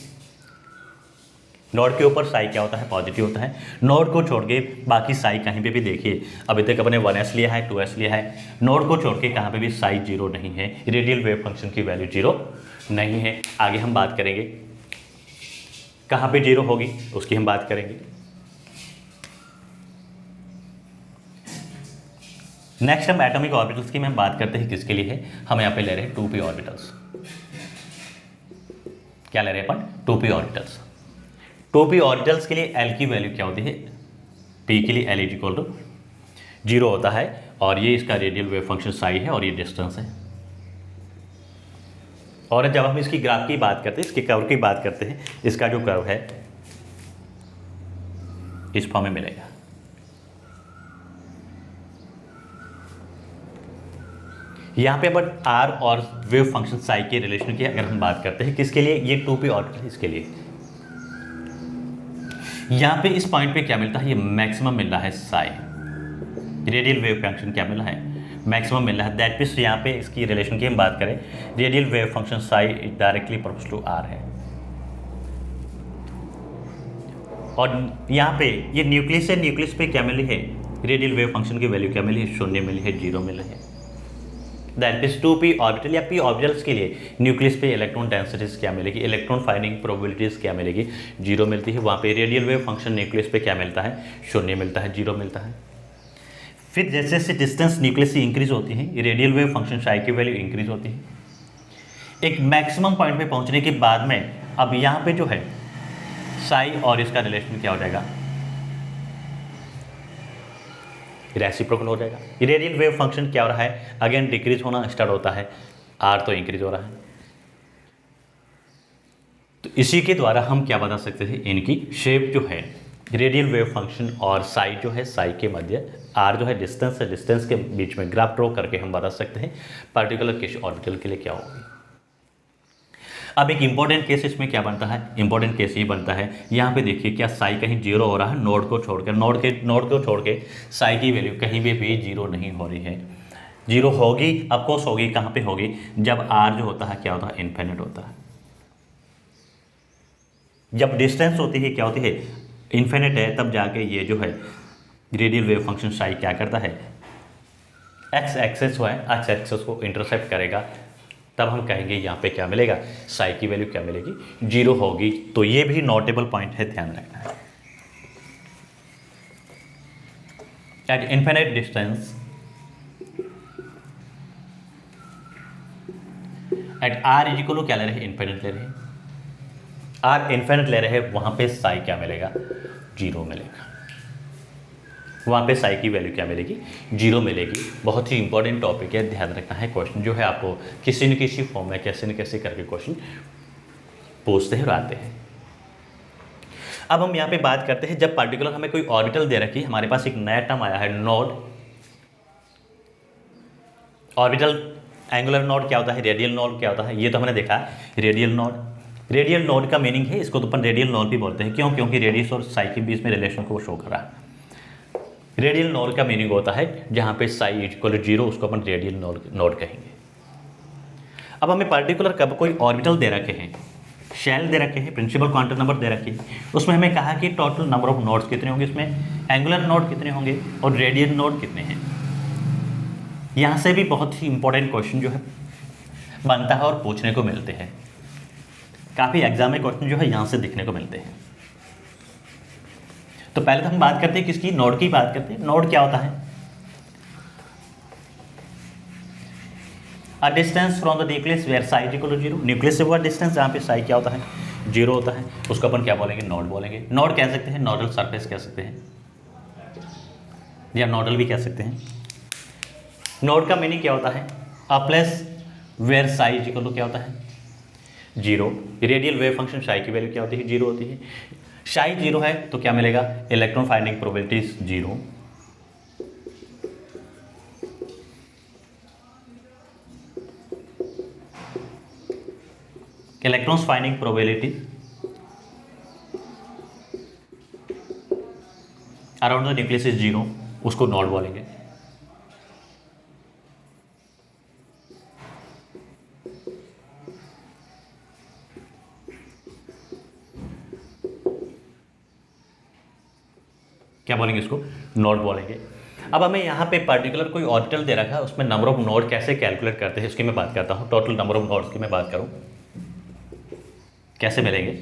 नोड के ऊपर साई क्या होता है, पॉजिटिव होता है। नोड को छोड़ के बाकी साई कहीं पे भी देखिए, अभी तक अपने 1s लिया है, 2s लिया है, नोड को छोड़ के कहाँ पे भी साई 0 नहीं है, रेडियल वेव फंक्शन की वैल्यू 0 नहीं है। आगे हम बात करेंगे कहाँ पे 0 होगी, उसकी हम बात करेंगे। नेक्स्ट हम एटॉमिक ऑर्बिटल्स की मैं बात करते हैं, किसके लिए है, हम यहाँ पे ले रहे हैं 2p ऑर्बिटल्स। क्या ले रहे हैं अपन, 2p ऑर्बिटल्स। 2p ऑर्बिटल्स के लिए एल की वैल्यू क्या होती है, p के लिए एल इज इक्वल टू 0 होता है, और ये इसका रेडियल वेव फंक्शन साई है और ये डिस्टेंस है। और जब हम इसकी ग्राफ की बात करते हैं, इसके कर्व की बात करते हैं, इसका जो कर्व है इस फॉर्म में मिलेगा। यहाँ पे अपन आर और वेव फंक्शन साई के रिलेशन की अगर हम बात करते हैं, किसके लिए, ये 2p ऑर्बिटल, इसके लिए यहाँ पे इस पॉइंट पे क्या मिलता है, ये मैक्सिमम मिल रहा है साई, रेडियल वेव फंक्शन क्या मिल रहा है, मैक्सिमम मिल रहा है। दैट मीन्स यहाँ पे इसकी रिलेशन की हम बात करें, radial wave function psi directly proportional to r है। और यहाँ पे ये न्यूक्लियस से न्यूक्लियस पे क्या मिली है, रेडियल वेव फंक्शन की वैल्यू क्या मिली है, 0 मिली है, 0 मिली है। दैट मीन्स 2p ऑर्बिटल या p ऑर्बिटल्स के लिए न्यूक्लियस पे इलेक्ट्रॉन डेंसिटीज क्या मिलेगी, इलेक्ट्रॉन फाइंडिंग प्रोबेबिलिटीज क्या मिलेगी, 0 मिलती है। वहाँ पे रेडियल वेव फंक्शन न्यूक्लियस पे क्या मिलता है, 0 मिलता है, 0 मिलता है। फिर जैसे जैसे डिस्टेंस न्यूक्लियस से इंक्रीज होती है, रेडियल वेव फंक्शन साई की वैल्यू इंक्रीज होती है। एक मैक्सिमम पॉइंट पे पहुँचने के बाद में अब यहाँ पे जो है साई और इसका रिलेशन क्या हो जाएगा, रेसिप्रोकल हो जाएगा। रेडियल वेव फंक्शन क्या हो रहा है, अगेन डिक्रीज होना स्टार्ट होता है, आर तो इंक्रीज हो रहा है। तो इसी के द्वारा हम क्या बता सकते हैं, इनकी शेप जो है रेडियल वेव फंक्शन और साई जो है, साई के मध्य आर जो है डिस्टेंस है, डिस्टेंस के बीच में ग्राफ ड्रॉ करके हम बता सकते हैं पर्टिकुलर किस ऑर्बिटल के लिए क्या होगी। अब एक इंपॉर्टेंट केस इसमें क्या बनता है, इंपॉर्टेंट केस ये बनता है, यहाँ पे देखिए क्या साई कहीं 0 हो रहा है, नोड को छोड़कर, नोड को छोड़ के साई की वैल्यू कहीं भी 0 नहीं हो रही है। 0 होगी, ऑफकोर्स होगी, कहाँ पे होगी, जब आर जो होता है क्या होता है, इन्फिनिट होता है। जब डिस्टेंस होती है क्या होती है, इन्फिनिट है, तब जाके ये जो है रेडियल वेव फंक्शन साई क्या करता है, एक्स एक्सेस हुआ है, एक्स एक्सेस को इंटरसेप्ट करेगा, तब हम कहेंगे यहाँ पे क्या मिलेगा, साई की वैल्यू क्या मिलेगी, 0 होगी। तो ये भी नोटेबल पॉइंट है, ध्यान रखना है। At infinite distance, at r is equal to क्या ले रहे हैं, इन्फिनिट ले रहे हैं, आर इन्फिनिट ले रहे हैं, वहाँ पे साई क्या मिलेगा, 0 मिलेगा। वहाँ पे साई की वैल्यू क्या मिलेगी, 0 मिलेगी। बहुत ही इंपॉर्टेंट टॉपिक है, ध्यान रखना है। क्वेश्चन जो है आपको किसी न किसी फॉर्म में कैसे न कैसे करके क्वेश्चन पूछते हैं और आते हैं। अब हम यहाँ पे बात करते हैं, जब पार्टिकुलर हमें कोई ऑर्बिटल दे रखी है, हमारे पास एक नया टर्म आया है नोड। ऑर्बिटल एंगुलर नोड क्या होता है, रेडियल नोड क्या होता है, ये तो हमने देखा रेडियल नोड। रेडियल नोड का मीनिंग है, इसको तो अपन रेडियल नोड भी बोलते हैं, क्यों, क्योंकि रेडियस और साई के बीच में रिलेशन को शो कर रहा है। रेडियल नोड का मीनिंग होता है जहाँ पे साई इक्वल 0, उसको अपन रेडियल नोड कहेंगे। अब हमें पर्टिकुलर कब कोई ऑर्बिटल दे रखे हैं, शेल दे रखे हैं, प्रिंसिपल क्वांटम नंबर दे रखे हैं, उसमें हमें कहा कि टोटल नंबर ऑफ नोड्स कितने होंगे, इसमें एंगुलर नोड कितने होंगे और रेडियल नोड कितने हैं। यहाँ से भी बहुत ही इंपॉर्टेंट क्वेश्चन जो है बनता है और पूछने को मिलते हैं, काफ़ी एग्जाम में क्वेश्चन जो है यहाँ से दिखने को मिलते हैं। तो पहले तो हम बात करते हैं किसकी, नोड की बात करते हैं। नोड क्या होता है, a distance from the nucleus where psi is equal to 0। Nucleus से वो डिस्टेंस जहाँ पे साई क्या होता है, 0 होता है, उसको अपन क्या बोलेंगे, नोड बोलेंगे। नोड कह सकते हैं, नोडल सरफेस कह सकते हैं, या नोडल भी कह सकते हैं। नोड का मीनिंग क्या होता है, a place where psi is equal to क्या होता है, 0। रेडियल वेव फंक्शन साई की वैल्यू क्या होती है, 0 होती है। साई 0 है तो क्या मिलेगा, electron finding probabilities 0। Electrons finding probability around the nucleus is 0, उसको नोड बोलेंगे। क्या बोलेंगे, इसको नोड बोलेंगे। अब हमें यहाँ पे पर्टिकुलर कोई ऑर्बिटल दे रखा है, उसमें नंबर ऑफ नोड कैसे कैलकुलेट करते हैं उसकी मैं बात करता हूँ। टोटल नंबर ऑफ नोड्स की मैं बात करूँ कैसे मिलेंगे,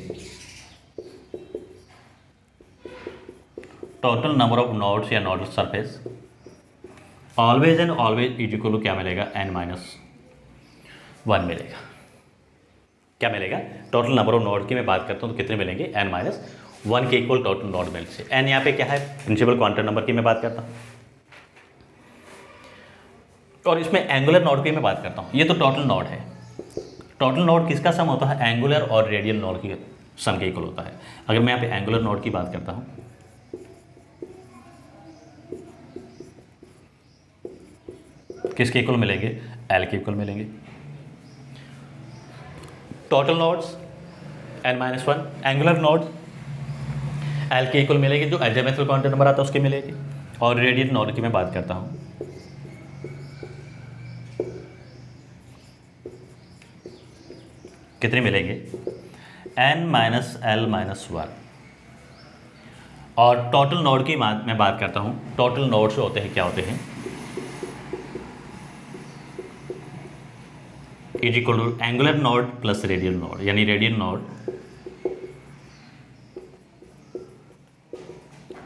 टोटल नंबर ऑफ नोड्स या nodal surface always and always is equal to क्या मिलेगा, n-1 मिलेगा। क्या मिलेगा, टोटल नंबर ऑफ नोड की मैं बात करता हूँ तो कितने मिलेंगे, n-1 के इक्वल टोटल नोड मिल से। n यहाँ पे क्या है, प्रिंसिपल क्वांटम नंबर की मैं बात करता हूँ, और इसमें एंगुलर नोड की मैं बात करता हूँ। ये तो टोटल नोड है। टोटल नोड किसका सम होता है, एंगुलर और रेडियल नोड की सम के इक्वल होता है। अगर मैं यहाँ पे एंगुलर नोड की बात करता हूँ, किसके इक्वल मिलेंगे, एल के इक्वल मिलेंगे। Total nodes n-1, angular node L के इक्वल मिलेगी, जो अलजेब्रिक क्वांटम नंबर आता है उसके मिलेगी। और रेडियल नोड की मैं बात करता हूँ, कितने मिलेंगे, n-l-1। और टोटल नोड की मैं बात करता हूँ, टोटल नोड से होते हैं, क्या होते हैं, is equal to angular node plus radial node, यानी radial node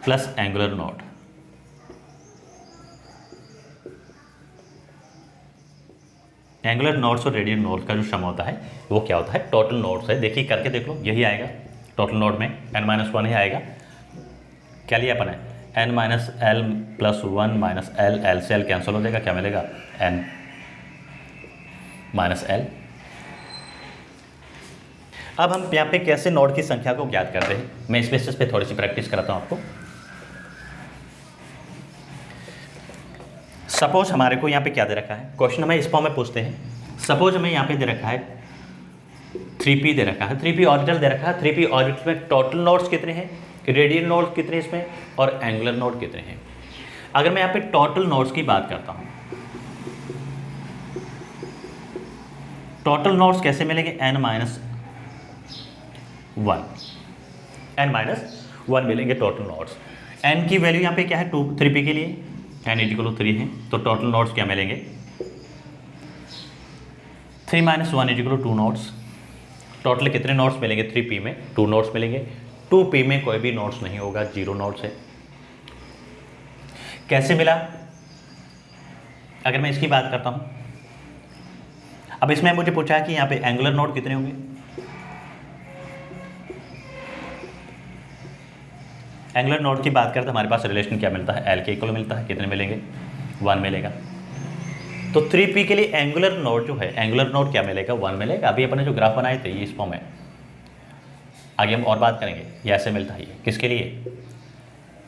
plus angular node. Angular nodes और रेडियल नोड का जो सम होता है वो क्या होता है, टोटल नोड्स है। देखिए करके देख लो, यही आएगा टोटल नोड में n-1 ही आएगा। क्या लिया अपन है, n-l+1 माइनस l से l कैंसिल हो जाएगा, क्या मिलेगा, n-l। अब हम यहाँ पे कैसे नोड की संख्या को ज्ञात करते हैं, मैं इस बेसिस पे थोड़ी सी प्रैक्टिस कराता हूँ आपको। सपोज हमारे को यहाँ पे क्या दे रखा है, क्वेश्चन हमें इस फॉर्म में पूछते हैं। सपोज हमें यहाँ पे दे रखा है 3p दे रखा है, 3p ऑर्बिटल दे रखा है। 3p ऑर्बिटल में टोटल नोड्स कितने हैं, रेडियल नोड कितने इसमें, और एंगुलर नोड कितने हैं। अगर मैं यहाँ पे टोटल नोड्स की बात करता हूँ, टोटल नोड्स कैसे मिलेंगे, n-1 मिलेंगे टोटल नोड्स। n की वैल्यू यहाँ पे क्या है, 3p के लिए n = 3 है, तो टोटल नोड्स क्या मिलेंगे, 3 - 1 = 2 नोड्स। टोटल कितने नोड्स मिलेंगे, 3p में 2 नोड्स मिलेंगे। 2p में कोई भी नोड्स नहीं होगा, 0 नोड्स है। कैसे मिला, अगर मैं इसकी बात करता हूँ, अब इसमें मुझे पूछा है कि यहाँ पे एंगुलर नोड कितने होंगे। एंगुलर नोड की बात करते हैं, हमारे पास रिलेशन क्या मिलता है, एल के इक्वल मिलता है, कितने मिलेंगे, 1 मिलेगा। तो 3p के लिए एंगुलर नोड जो है, एंगुलर नोड क्या मिलेगा, 1 मिलेगा। अभी अपने जो ग्राफ बनाए थे ये इस फॉर्म में, आगे हम और बात करेंगे। ये ऐसे मिलता है, ये किसके लिए,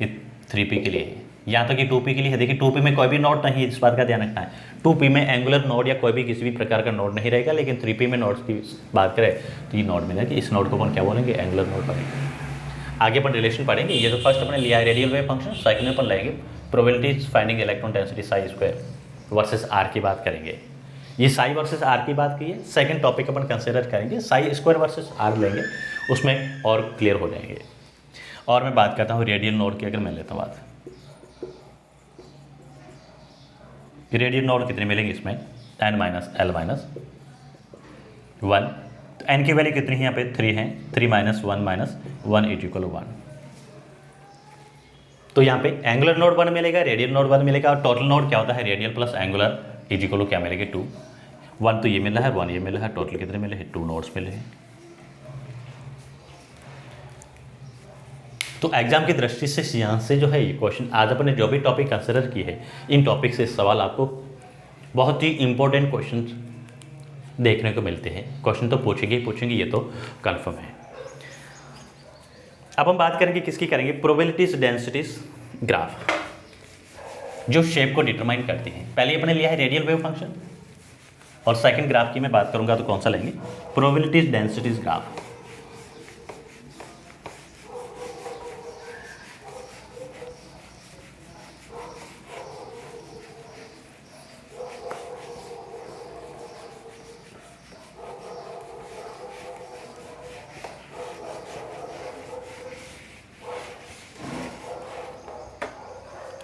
ये 3p के लिए है। यहाँ तक कि 2p के लिए है। देखिए 2p में कोई भी नोड नहीं है, इस बात का ध्यान रखना है। 2p में एंगुलर नोड या कोई भी किसी भी प्रकार का नोड नहीं रहेगा, लेकिन 3p में नोड्स की बात करें तो ये नोड मिलेगा। इस नोड को अपन क्या बोलेंगे, एंगुलर नोड पढ़ेंगे। आगे अपन रिलेशन पढ़ेंगे। ये तो फर्स्ट अपने लिया है रेडियल वेव फंक्शन, सेकंड में अपन लेंगे probabilities finding electron density psi square versus r की बात करेंगे। ये साई वर्सेस आर की बात की है। सेकंड टॉपिक अपन कंसिडर करेंगे साई स्क्वायर वर्सेस आर लेंगे, उसमें और क्लियर हो जाएंगे। और मैं बात करता हूँ रेडियल नोड की, अगर मैं लेता हूँ बात, रेडियल नोड कितने मिलेंगे इसमें, n-l-1। तो n की वैल्यू कितनी है यहाँ पे, 3 है। 3 - 1 = 1। तो यहाँ पे एंगुलर नोड 1 मिलेगा, रेडियल नोड 1 मिलेगा, और टोटल नोड क्या होता है, रेडियल प्लस एंगुलर = क्या मिलेगा, 2। 1 तो ये मिल रहा है, 1 ये मिल रहा है, टोटल कितने मिले हैं, 2 नोड्स मिले हैं। तो एग्जाम की दृष्टि से यहाँ से जो है ये क्वेश्चन, आज अपन ने जो भी टॉपिक कंसिडर की है, इन टॉपिक से सवाल आपको बहुत ही इंपॉर्टेंट क्वेश्चन देखने को मिलते हैं। क्वेश्चन तो पूछेंगे ही पूछेंगे, ये तो कन्फर्म है। अब हम बात करेंगे किसकी करेंगे, प्रोबेबिलिटीज डेंसिटीज ग्राफ, जो शेप को डिटरमाइन करती हैं। पहले अपने लिया है रेडियल वेव फंक्शन, और सेकंड ग्राफ की मैं बात करूंगा तो कौन सा लेंगे, प्रोबेबिलिटीज डेंसिटीज ग्राफ।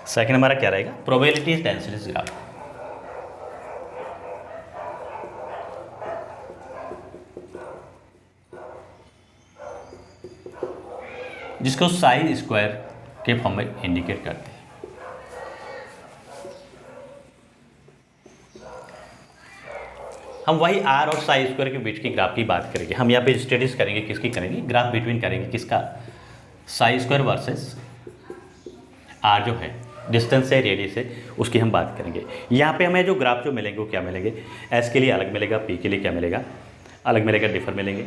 सेकंड हमारा क्या रहेगा, प्रोबेबिलिटीज डेंसिटीज ग्राफ। जिसको साई स्क्वायर के फॉर्म में इंडिकेट करते हैं। हम वही आर और साई स्क्वायर के बीच की ग्राफ की बात करेंगे। हम यहाँ पे स्टडीज करेंगे, किसकी करेंगे, ग्राफ बिटवीन करेंगे, किसका, साई स्क्वायर वर्सेस आर जो है डिस्टेंस है, रेडियस है, उसकी हम बात करेंगे। यहाँ पे हमें जो ग्राफ जो मिलेंगे वो क्या मिलेंगे, एस के लिए अलग मिलेगा, पी के लिए क्या मिलेगा, अलग मिलेगा, डिफर मिलेंगे।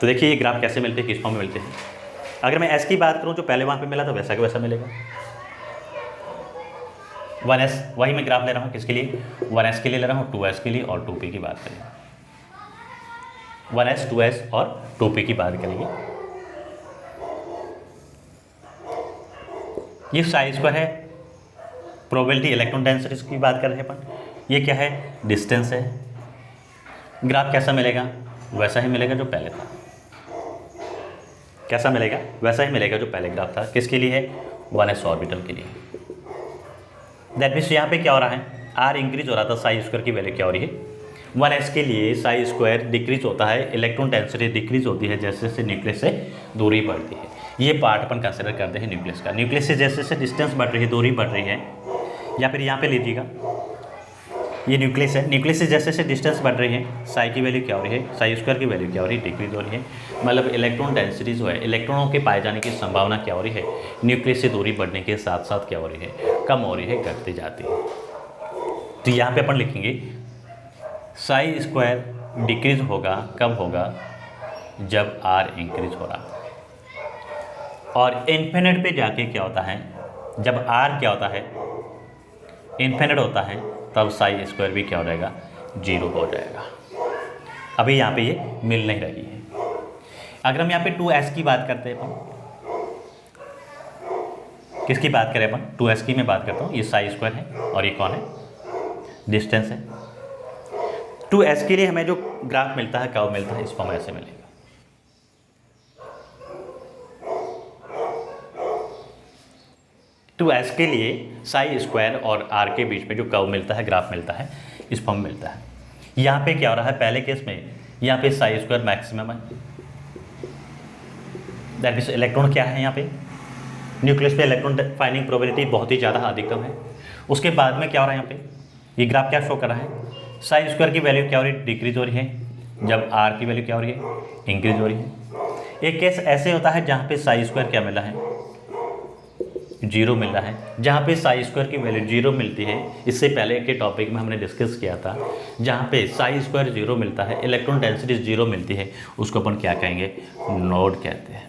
तो देखिए ये ग्राफ कैसे मिलते हैं, किस फॉर्म में मिलते हैं। अगर मैं एस की बात करूँ जो पहले वहाँ पे मिला था वैसा का वैसा मिलेगा, 1s, वही मैं ग्राफ ले रहा हूँ किसके लिए, 1s के लिए ले रहा हूँ, 2s के लिए और 2p की बात करेंगे, 1s 2s और 2p की बात करेंगे। ये साई स्क्वायर है, प्रोबेबिलिटी इलेक्ट्रॉन डेंसिटी की बात कर रहे हैं अपन, ये क्या है, डिस्टेंस है। ग्राफ कैसा मिलेगा, वैसा ही मिलेगा जो पहले था, कैसा मिलेगा, वैसा ही मिलेगा जो पहले ग्राफ था, किसके लिए है, 1s ऑर्बिटल के लिए। दैट मीन्स यहाँ पे क्या हो रहा है, आर इंक्रीज हो रहा था, साई स्क्वायर की वैल्यू क्या हो रही है, 1s के लिए साई स्क्वायर डिक्रीज होता है, इलेक्ट्रॉन डेंसिटी डिक्रीज होती है जैसे जैसे न्यूक्लियस से दूरी बढ़ती है। ये पार्ट अपन कंसिडर करते हैं न्यूक्लियस का। न्यूक्लियस से जैसे जैसे डिस्टेंस बढ़ रही है, दूरी बढ़ रही है, या फिर यहाँ पे लीजिएगा ये न्यूक्लियस है, न्यूक्लियस से जैसे जैसे डिस्टेंस बढ़ रही है, साई की वैल्यू क्या हो रही है, साई स्क्वायर की वैल्यू क्या हो रही है, डिक्रीज हो रही है। मतलब इलेक्ट्रॉन डेंसिटी जो है, इलेक्ट्रॉनों के पाए जाने की संभावना क्या हो रही है, न्यूक्लियस से दूरी बढ़ने के साथ साथ क्या हो रही है, कम हो रही है, घटती जाती है। तो यहाँ पे अपन लिखेंगे साई स्क्वायर डिक्रीज होगा, कब होगा, जब आर इंक्रीज हो रहा है। और इन्फिनिट पे जाके क्या होता है, जब आर क्या होता है, इन्फिनिट होता है, तब साई स्क्वायर भी क्या हो जाएगा, 0 हो जाएगा। अभी यहाँ पे ये मिल नहीं रही है। अगर हम यहाँ पे 2s की बात करते हैं, अपन किसकी बात करें, अपन 2s की मैं बात करता हूँ, ये साई स्क्वायर है और ये कौन है, डिस्टेंस है। 2s के लिए हमें जो ग्राफ मिलता है, कब मिलता है, इस फॉर्म ऐसे मिलेगा। टू एस के लिए साई स्क्वायर और आर के बीच में जो कर्व मिलता है, ग्राफ मिलता है, इस फॉर्म में मिलता है। यहाँ पे क्या हो रहा है, पहले केस में यहाँ पे साई स्क्वायर मैक्सिमम है, दैट मीन्स इलेक्ट्रॉन क्या है, यहाँ पे न्यूक्लियस पे इलेक्ट्रॉन फाइंडिंग प्रोबेबिलिटी बहुत ही ज़्यादा अधिकतम है। उसके बाद में क्या हो रहा है, यहाँ पे ये ग्राफ क्या शो कर रहा है, साई स्क्वायर की वैल्यू क्या हो रही है, डिक्रीज हो रही है, जब आर की वैल्यू क्या हो रही है, इंक्रीज हो रही है। एक केस ऐसे होता है जहाँ पे साई स्क्वायर क्या मिला है, 0 मिल रहा है। जहाँ पे साई स्क्वायर की वैल्यू 0 मिलती है, इससे पहले के टॉपिक में हमने डिस्कस किया था, जहाँ पे साई स्क्वायर 0 मिलता है, इलेक्ट्रॉन डेंसिटी 0 मिलती है, उसको अपन क्या कहेंगे, नोड कहते हैं।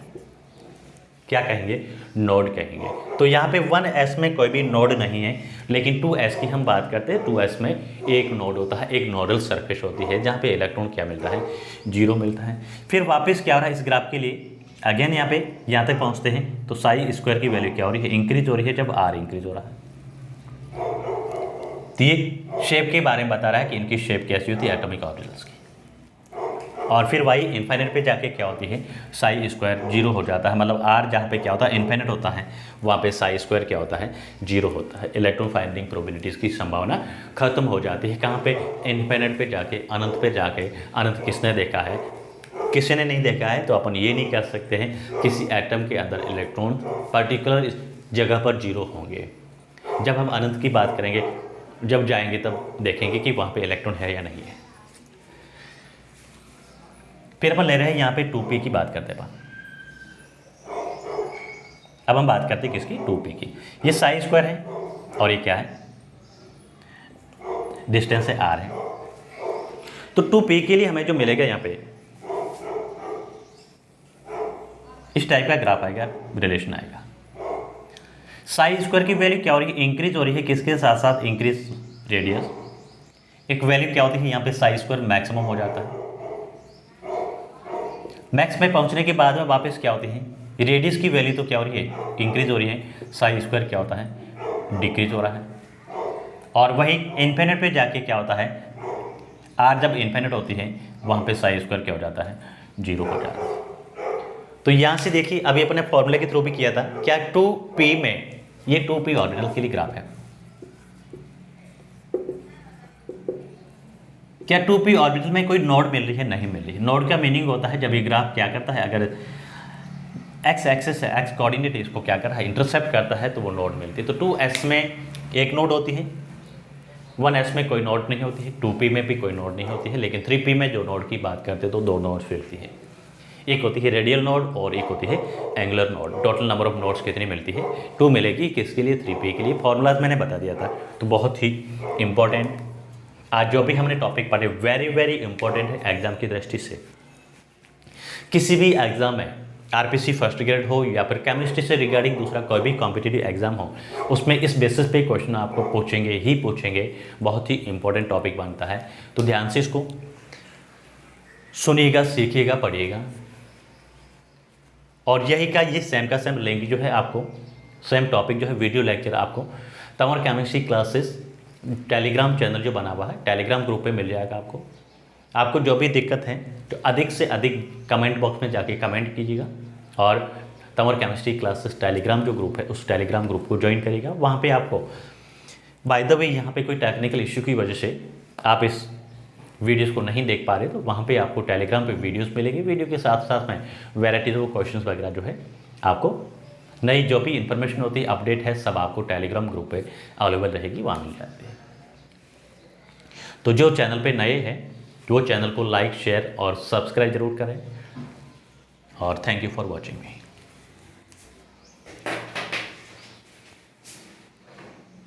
क्या कहेंगे, नोड कहेंगे। तो यहाँ पे 1s में कोई भी नोड नहीं है, लेकिन 2s की हम बात करते हैं। 2s में एक नोड होता है, एक नोडल सरफेस होती है, जहाँ पे इलेक्ट्रॉन क्या मिलता है, 0 मिलता है। फिर वापस क्या हो रहा है इस ग्राफ के लिए, अगेन यहाँ तक पहुँचते हैं तो साई स्क्वायर की वैल्यू क्या हो रही है, इंक्रीज हो रही है, जब आर इंक्रीज हो रहा है। तो ये शेप के बारे में बता रहा है कि इनकी शेप कैसी होती है एटॉमिक ऑर्बिटल्स की। और फिर वाई इन्फिनिट पे जाके क्या होती है, साई स्क्वायर 0 हो जाता है। मतलब आर जहाँ पे क्या होता है, इन्फिनिट होता है, वहाँ पे साई स्क्वायर क्या होता है, 0 होता है। इलेक्ट्रॉन फाइंडिंग प्रोबेबिलिटीज़ की संभावना खत्म हो जाती है। कहाँ पे, इन्फिनिट पे जाके, अनंत पे जाके। अनंत किसने देखा है, किसी ने नहीं देखा है, तो अपन ये नहीं कह सकते हैं किसी एटम के अंदर इलेक्ट्रॉन पर्टिकुलर जगह पर 0 होंगे। जब हम अनंत की बात करेंगे, जब जाएंगे तब देखेंगे कि वहाँ पे इलेक्ट्रॉन है या नहीं है। फिर अपन ले रहे हैं यहाँ पे 2p की बात करते हैं। अब हम बात करते हैं किसकी, 2p की। ये साई स्क्वायर है और ये क्या है, डिस्टेंस है r है। तो 2p के लिए हमें जो मिलेगा यहाँ पे इस टाइप का ग्राफ आएगा, रिलेशन आएगा। साई स्क्वायर की वैल्यू क्या हो रही है, इंक्रीज हो रही है, किसके साथ साथ, इंक्रीज रेडियस। एक वैल्यू क्या होती है यहाँ पे, साई स्क्वायर मैक्सिमम हो जाता है। मैक्स में पहुंचने के बाद में वापस क्या होती है, रेडियस की वैल्यू तो क्या हो रही है, इंक्रीज हो रही है। साई स्क्वायर क्या होता है, डिक्रीज हो रहा है। और वही इन्फिनिट पे जाके क्या होता है, आर जब इन्फिनिट होती है वहाँ पे साई स्क्वायर क्या हो जाता है, 0 हो जाता है। तो यहाँ से देखिए, अभी अपने फॉर्मूले के थ्रू भी किया था, क्या 2p में, ये 2p ऑर्बिटल के लिए ग्राफ है। क्या 2p ऑर्बिटल में कोई नोड मिल रही है, नहीं मिल रही है। नोड का मीनिंग होता है जब ये ग्राफ क्या करता है, अगर एक्स एक्सिस है, एक्स कोऑर्डिनेट इसको क्या कर रहा है, इंटरसेप्ट करता है, तो वो नोड मिलती है। तो 2s में एक नोड होती है, 1s में कोई नोड नहीं होती है, 2p में भी कोई नोड नहीं होती है, लेकिन 3p में जो नोड की बात करते हैं तो 2 नोड्स मिलती है। एक होती है रेडियल नोड और एक होती है angular node. Total number of nodes कितनी मिलती है? 2 मिलेगी। किसके लिए? 3p के लिए। फॉर्मूलाज मैंने बता दिया था। तो बहुत ही इंपॉर्टेंट आज जो भी हमने टॉपिक पढ़े वेरी वेरी इंपॉर्टेंट है एग्जाम की दृष्टि से। किसी भी एग्जाम में आरपीसी फर्स्ट ग्रेड हो या फिर केमिस्ट्री से रिगार्डिंग दूसरा कोई भी कॉम्पिटिटिव एग्जाम हो, उसमें इस बेसिस पे क्वेश्चन आपको पूछेंगे ही पूछेंगे। बहुत ही इंपॉर्टेंट टॉपिक बनता है, तो ध्यान से इसको सुनिएगा, सीखिएगा, पढ़िएगा। और यही का ये सेम का सेम लिंक जो है आपको, सेम टॉपिक जो है वीडियो लेक्चर आपको Tanwar chemistry classes Telegram channel जो बना हुआ है टेलीग्राम ग्रुप पे मिल जाएगा। आपको जो भी दिक्कत है तो अधिक से अधिक कमेंट बॉक्स में जाके कमेंट कीजिएगा और तंवर केमिस्ट्री क्लासेस टेलीग्राम जो ग्रुप है उस टेलीग्राम ग्रुप को ज्वाइन करिएगा। वहाँ पे आपको बाय द वे यहाँ पे कोई टेक्निकल इश्यू की वजह से आप इस वीडियोस को नहीं देख पा रहे, तो वहाँ पे आपको टेलीग्राम पे वीडियोस मिलेंगे। वीडियो के साथ साथ में वेराइटीज ऑफ क्वेश्चंस वगैरह जो है आपको नई जो भी इन्फॉर्मेशन होती है, अपडेट है, सब आपको टेलीग्राम ग्रुप पे अवेलेबल रहेगी, वहाँ मिल जाती है। तो जो चैनल पे नए हैं वो चैनल को लाइक, शेयर और सब्सक्राइब जरूर करें। और thank you for watching me.